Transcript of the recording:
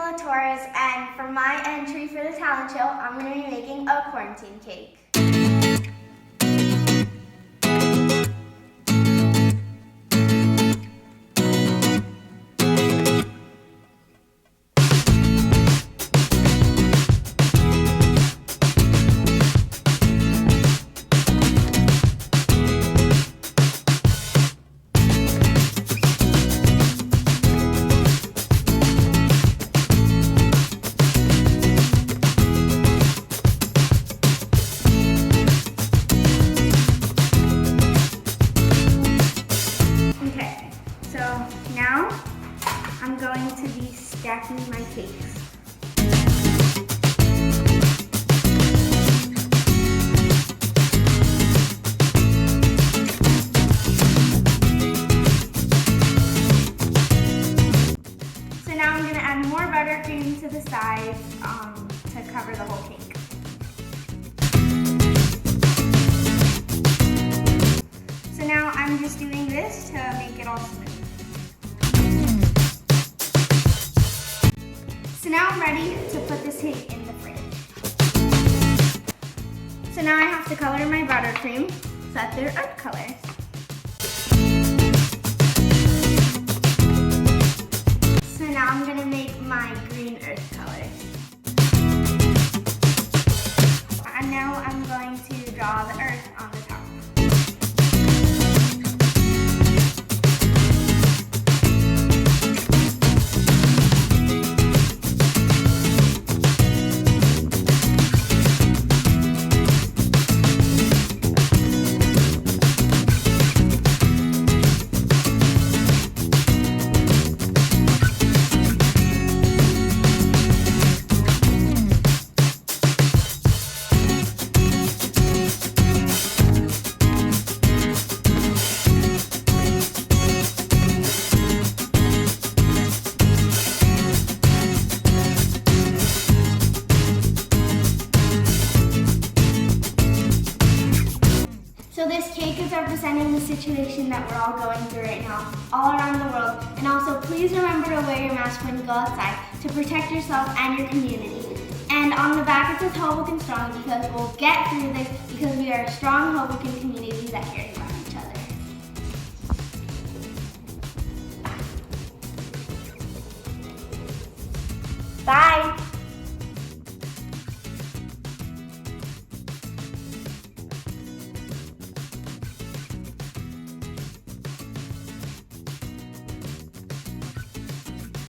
Camila Torres, and for my entry for the talent show, I'm going to be making a quarantine cake. Now, I'm going to be stacking my cakes. So now I'm going to add more buttercream to the sides to cover the whole cake. So now I'm just doing this to make it all smooth. So now I'm ready to put this cake in the fridge. So now I have to color my buttercream so that they're earth colors. So now I'm gonna make my green earth colors. And now I'm going to draw the earth on the top. So this cake is representing the situation that we're all going through right now, all around the world. And also, please remember to wear your mask when you go outside to protect yourself and your community. And on the back it says Hoboken Strong, because we'll get through this because we are a strong Hoboken community that cares about each other. Bye!